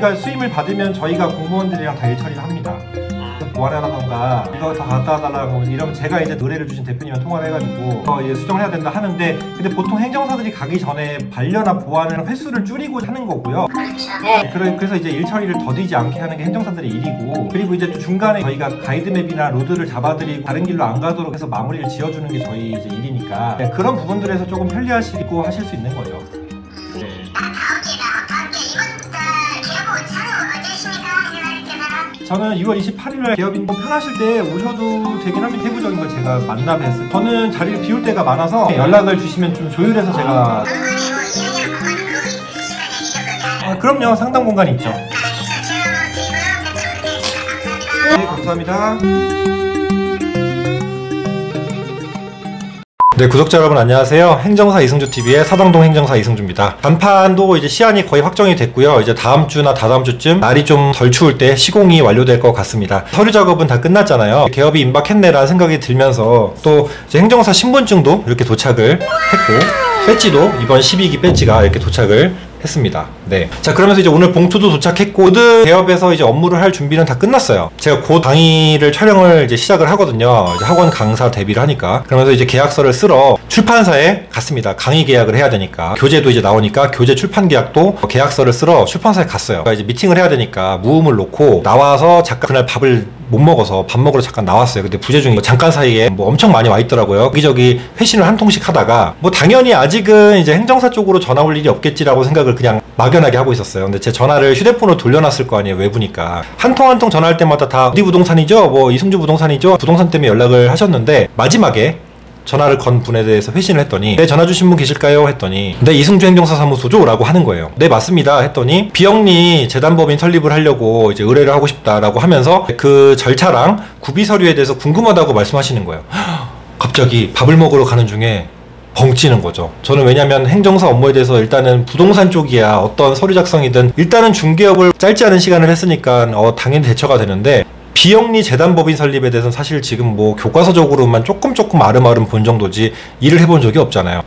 저희가 수임을 받으면 저희가 공무원들이랑 다 일처리를 합니다. 보완하라던가 이거 다 갖다 달라고 이러면 제가 이제 의뢰를 주신 대표님이랑 통화를 해가지고 이제 수정을 해야 된다 하는데, 근데 보통 행정사들이 가기 전에 반려나 보완을 횟수를 줄이고 하는 거고요. 그래서 이제 일처리를 더디지 않게 하는 게 행정사들의 일이고, 그리고 이제 또 중간에 저희가 가이드맵이나 로드를 잡아드리고 다른 길로 안 가도록 해서 마무리를 지어주는 게 저희 이제 일이니까 그런 부분들에서 조금 편리하시고 하실 수 있는 거죠. 저는 2월 28일날 개업인 편하실 때 오셔도 되긴 합니다. 세부적인 걸 제가 만나 뵀어요. 저는 자리를 비울 때가 많아서 연락을 주시면 좀 조율해서 제가 그럼요. 상담 공간이 있죠. 네, 감사합니다. 네, 구독자 여러분 안녕하세요. 행정사 이승주TV의 사당동 행정사 이승주입니다. 간판도 이제 시안이 거의 확정이 됐고요. 이제 다음 주나 다다음 주쯤 날이 좀 덜 추울 때 시공이 완료될 것 같습니다. 서류 작업은 다 끝났잖아요. 개업이 임박했네라는 생각이 들면서 또 이제 행정사 신분증도 이렇게 도착을 했고, 배지도 이번 12기 배지가 이렇게 도착을 했습니다. 네. 자, 그러면서 이제 오늘 봉투도 도착했고, 모든 개업에서 이제 업무를 할 준비는 다 끝났어요. 제가 곧 강의를 촬영을 이제 시작을 하거든요. 이제 학원 강사 데뷔를 하니까. 그러면서 이제 계약서를 쓰러 출판사에 갔습니다. 강의 계약을 해야 되니까. 교재도 이제 나오니까 교재 출판 계약도 계약서를 쓰러 출판사에 갔어요. 그러니까 이제 미팅을 해야 되니까 무음을 놓고 나와서 잠깐 그날 밥을 못 먹어서 밥 먹으러 잠깐 나왔어요. 근데 부재 중에 잠깐 사이에 뭐 엄청 많이 와 있더라고요. 여기저기 회신을 한 통씩 하다가 뭐 당연히 아직은 이제 행정사 쪽으로 전화 올 일이 없겠지라고 생각을 그냥 막연하게 하고 있었어요. 근데 제 전화를 휴대폰으로 돌려놨을 거 아니에요. 외부니까. 한 통 한 통 전화할 때마다 다 어디 부동산이죠? 뭐 이승주 부동산이죠? 부동산 때문에 연락을 하셨는데, 마지막에 전화를 건 분에 대해서 회신을 했더니, 네, 전화 주신 분 계실까요? 했더니, 네, 이승주 행정사사무소죠? 라고 하는 거예요. 네, 맞습니다. 했더니 비영리 재단법인 설립을 하려고 이제 의뢰를 하고 싶다라고 하면서 그 절차랑 구비 서류에 대해서 궁금하다고 말씀하시는 거예요. 갑자기 밥을 먹으러 가는 중에 벙찌는 거죠. 저는 왜냐면 행정사 업무에 대해서 일단은 부동산 쪽이야 어떤 서류 작성이든 일단은 중개업을 짧지 않은 시간을 했으니까 당연히 대처가 되는데, 비영리 재단법인 설립에 대해서는 사실 지금 뭐 교과서적으로만 조금 아름아름 본 정도지 일을 해본 적이 없잖아요.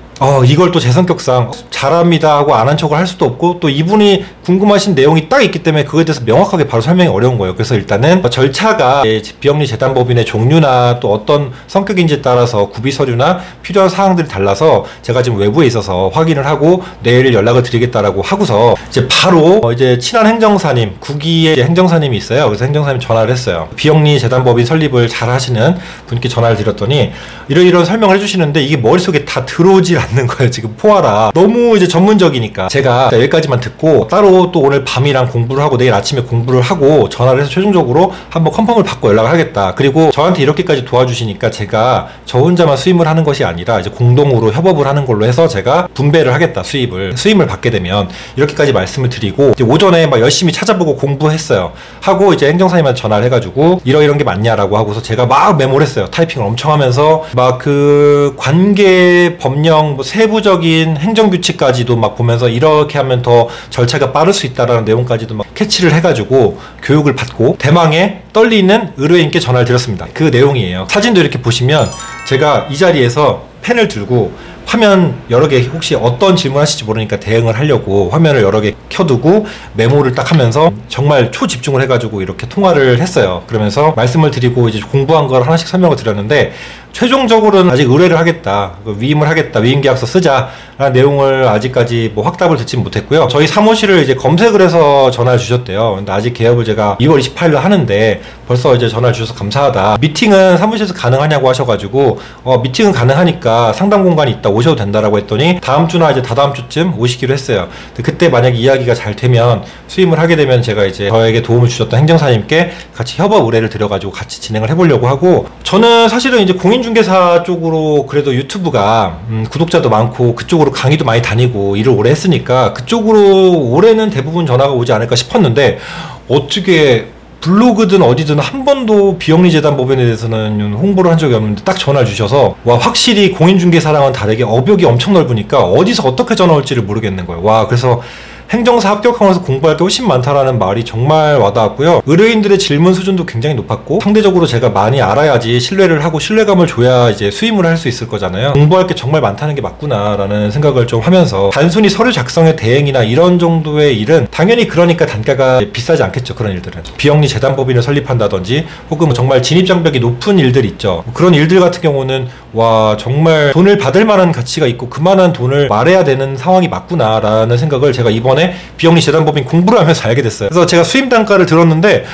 이걸 또 제 성격상 잘합니다 하고 안 한 척을 할 수도 없고, 또 이분이 궁금하신 내용이 딱 있기 때문에 그거에 대해서 명확하게 바로 설명이 어려운 거예요. 그래서 일단은 절차가 비영리 재단법인의 종류나 또 어떤 성격인지에 따라서 구비 서류나 필요한 사항들이 달라서 제가 지금 외부에 있어서 확인을 하고 내일 연락을 드리겠다라고 하고서 이제 바로 이제 친한 행정사님, 구기의 행정사님이 있어요. 그래서 행정사님 전화를 했어요. 비영리 재단법인 설립을 잘 하시는 분께 전화를 드렸더니 이런 설명을 해주시는데 이게 머릿속에 다 들어오질 않는 거예요. 지금 포화라 너무 이제 전문적이니까 제가 여기까지만 듣고 따로 또 오늘 밤이랑 공부를 하고 내일 아침에 공부를 하고 전화를 해서 최종적으로 한번 컨펌을 받고 연락을 하겠다. 그리고 저한테 이렇게까지 도와주시니까 제가 저 혼자만 수임을 하는 것이 아니라 이제 공동으로 협업을 하는 걸로 해서 제가 분배를 하겠다. 수임을 받게 되면 이렇게까지 말씀을 드리고, 이제 오전에 막 열심히 찾아보고 공부했어요. 하고 이제 행정사님한테 전화를 해가지고 이런 게 맞냐라고 하고서 제가 막 메모를 했어요. 타이핑을 엄청 하면서 막 그 관계 법령 뭐 세부적인 행정규칙까지도 막 보면서 이렇게 하면 더 절차가 빠를 수 있다라는 내용까지도 막 캐치를 해가지고 교육을 받고 대망의 떨리는 의뢰인께 전화를 드렸습니다. 그 내용이에요. 사진도 이렇게 보시면 제가 이 자리에서 펜을 들고 화면 여러 개, 혹시 어떤 질문 하실지 모르니까 대응을 하려고 화면을 여러 개 켜두고 메모를 딱 하면서 정말 초집중을 해가지고 이렇게 통화를 했어요. 그러면서 말씀을 드리고 이제 공부한 걸 하나씩 설명을 드렸는데, 최종적으로는 아직 의뢰를 하겠다, 위임을 하겠다, 위임계약서 쓰자 라는 내용을 아직까지 뭐 확답을 듣진 못했고요. 저희 사무실을 이제 검색을 해서 전화를 주셨대요. 근데 아직 개업을 제가 2월 28일 하는데 벌써 이제 전화를 주셔서 감사하다. 미팅은 사무실에서 가능하냐고 하셔가지고 미팅은 가능하니까 상담 공간이 있다, 오셔도 된다라고 했더니 다음 주나 이제 다다음 주쯤 오시기로 했어요. 근데 그때 만약에 이야기가 잘 되면 수임을 하게 되면 제가 이제 저에게 도움을 주셨던 행정사님께 같이 협업 의뢰를 드려가지고 같이 진행을 해보려고 하고, 저는 사실은 이제 공인중개사 쪽으로 그래도 유튜브가 구독자도 많고 그쪽으로 강의도 많이 다니고 일을 오래 했으니까 그쪽으로 올해는 대부분 전화가 오지 않을까 싶었는데, 어떻게 블로그든 어디든 한 번도 비영리 재단 법인에 대해서는 홍보를 한 적이 없는데 딱 전화를 주셔서, 와, 확실히 공인중개사랑은 다르게 업역이 엄청 넓으니까 어디서 어떻게 전화 올지를 모르겠는 거예요. 와, 그래서 행정사 합격하면서 공부할 게 훨씬 많다라는 말이 정말 와닿았고요. 의뢰인들의 질문 수준도 굉장히 높았고, 상대적으로 제가 많이 알아야지 신뢰를 하고 신뢰감을 줘야 이제 수임을 할 수 있을 거잖아요. 공부할 게 정말 많다는 게 맞구나라는 생각을 좀 하면서, 단순히 서류 작성의 대행이나 이런 정도의 일은 당연히 그러니까 단가가 비싸지 않겠죠. 그런 일들은 비영리 재단법인을 설립한다든지 혹은 정말 진입장벽이 높은 일들 있죠. 그런 일들 같은 경우는 와, 정말 돈을 받을 만한 가치가 있고 그만한 돈을 말해야 되는 상황이 맞구나라는 생각을 제가 이번에 비영리 재단법인 공부를 하면서 알게 됐어요. 그래서 제가 수임 단가를 들었는데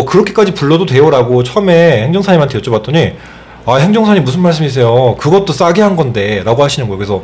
그렇게까지 불러도 돼요? 라고 처음에 행정사님한테 여쭤봤더니, 아, 행정사님 무슨 말씀이세요? 그것도 싸게 한 건데 라고 하시는 거예요. 그래서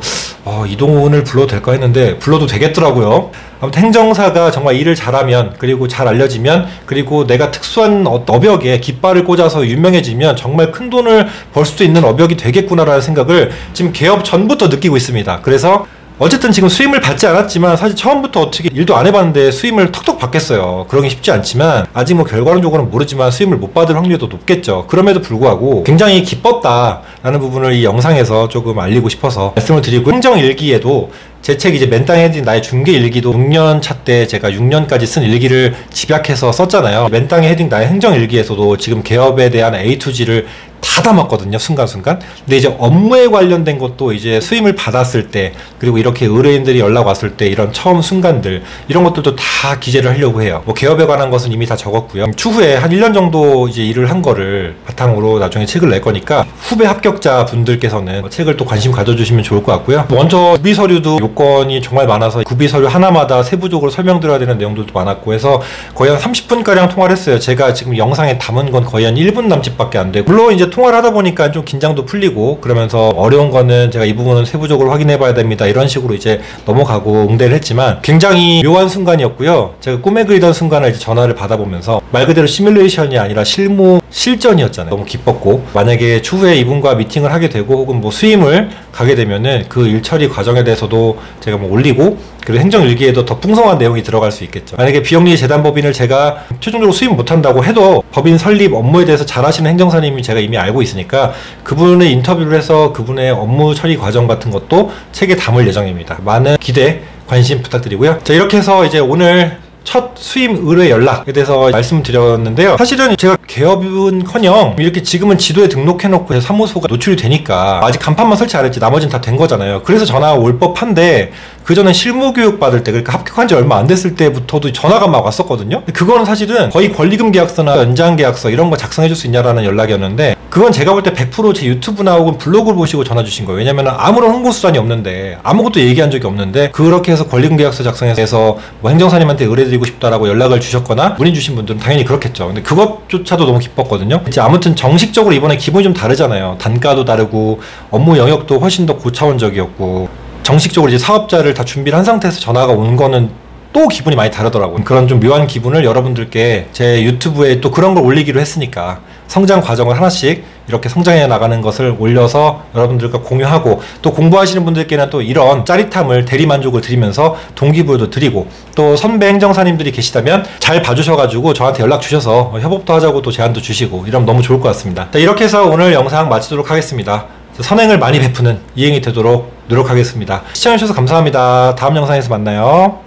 이 돈을 불러도 될까 했는데 불러도 되겠더라고요. 아무튼 행정사가 정말 일을 잘하면, 그리고 잘 알려지면, 그리고 내가 특수한 업역에 깃발을 꽂아서 유명해지면 정말 큰 돈을 벌 수도 있는 업역이 되겠구나라는 생각을 지금 개업 전부터 느끼고 있습니다. 그래서 어쨌든 지금 수임을 받지 않았지만, 사실 처음부터 어떻게 일도 안 해봤는데 수임을 턱턱 받겠어요. 그러기 쉽지 않지만, 아직 뭐 결과론적으로는 모르지만 수임을 못 받을 확률이 더 높겠죠. 그럼에도 불구하고 굉장히 기뻤다라는 부분을 이 영상에서 조금 알리고 싶어서 말씀을 드리고, 행정일기에도 제 책 이제 맨땅에 헤딩 나의 중개일기도 6년 차 때 제가 6년까지 쓴 일기를 집약해서 썼잖아요. 맨땅에 헤딩 나의 행정일기에서도 지금 개업에 대한 A to G를 다 담았거든요. 순간순간. 근데 이제 업무에 관련된 것도 이제 수임을 받았을 때, 그리고 이렇게 의뢰인들이 연락 왔을 때 이런 처음 순간들, 이런 것들도 다 기재를 하려고 해요. 뭐 개업에 관한 것은 이미 다 적었고요. 추후에 한 1년 정도 이제 일을 한 거를 바탕으로 나중에 책을 낼 거니까, 후배 합격자 분들께서는 책을 또 관심 가져주시면 좋을 것 같고요. 먼저 구비 서류도 요건이 정말 많아서 구비 서류 하나마다 세부적으로 설명드려야 되는 내용들도 많았고 해서 거의 한 30분가량 통화를 했어요. 제가 지금 영상에 담은 건 거의 한 1분 남짓밖에 안 되고, 물론 이제 통화를 하다 보니까 좀 긴장도 풀리고, 그러면서 어려운 거는 제가 이 부분은 세부적으로 확인해 봐야 됩니다, 이런 식으로 이제 넘어가고 응대를 했지만, 굉장히 묘한 순간이었고요. 제가 꿈에 그리던 순간을 이제 전화를 받아보면서 말 그대로 시뮬레이션이 아니라 실전이었잖아요. 너무 기뻤고, 만약에 추후에 이분과 미팅을 하게 되고 혹은 뭐 수임을 가게 되면은 그 일 처리 과정에 대해서도 제가 뭐 올리고, 그리고 행정일기에도 더 풍성한 내용이 들어갈 수 있겠죠. 만약에 비영리 재단법인을 제가 최종적으로 수임 못한다고 해도 법인 설립 업무에 대해서 잘 하시는 행정사님이 제가 이미 알고 있으니까, 그분을 인터뷰를 해서 그분의 업무 처리 과정 같은 것도 책에 담을 예정입니다. 많은 기대, 관심 부탁드리고요. 자, 이렇게 해서 이제 오늘 첫 수임 의뢰 연락에 대해서 말씀드렸는데요. 사실은 제가 개업은커녕 이렇게 지금은 지도에 등록해놓고 사무소가 노출이 되니까 아직 간판만 설치 안 했지 나머지는 다 된 거잖아요. 그래서 전화가 올 법한데, 그전에 실무교육 받을 때, 그러니까 합격한 지 얼마 안 됐을 때부터도 전화가 막 왔었거든요. 그거는 사실은 거의 권리금 계약서나 연장 계약서 이런 거 작성해 줄 수 있냐라는 연락이었는데, 그건 제가 볼 때 100% 제 유튜브나 혹은 블로그를 보시고 전화 주신 거예요. 왜냐면 아무런 홍보 수단이 없는데, 아무것도 얘기한 적이 없는데, 그렇게 해서 권리금 계약서 작성해서 뭐 행정사님한테 의뢰드리고 싶다라고 연락을 주셨거나 문의 주신 분들은 당연히 그렇겠죠. 근데 그것조차도 너무 기뻤거든요. 이제 아무튼 정식적으로 이번에 기분이 좀 다르잖아요. 단가도 다르고 업무 영역도 훨씬 더 고차원적이었고, 정식적으로 이제 사업자를 다 준비를 한 상태에서 전화가 온 거는 또 기분이 많이 다르더라고요. 그런 좀 묘한 기분을 여러분들께 제 유튜브에 또 그런 걸 올리기로 했으니까, 성장 과정을 하나씩 이렇게 성장해 나가는 것을 올려서 여러분들과 공유하고, 또 공부하시는 분들께는 또 이런 짜릿함을, 대리만족을 드리면서 동기부여도 드리고, 또 선배 행정사님들이 계시다면 잘 봐주셔가지고 저한테 연락 주셔서 협업도 하자고 또 제안도 주시고 이러면 너무 좋을 것 같습니다. 자, 이렇게 해서 오늘 영상 마치도록 하겠습니다. 선행을 많이 베푸는 이행이 되도록 노력하겠습니다. 시청해주셔서 감사합니다. 다음 영상에서 만나요.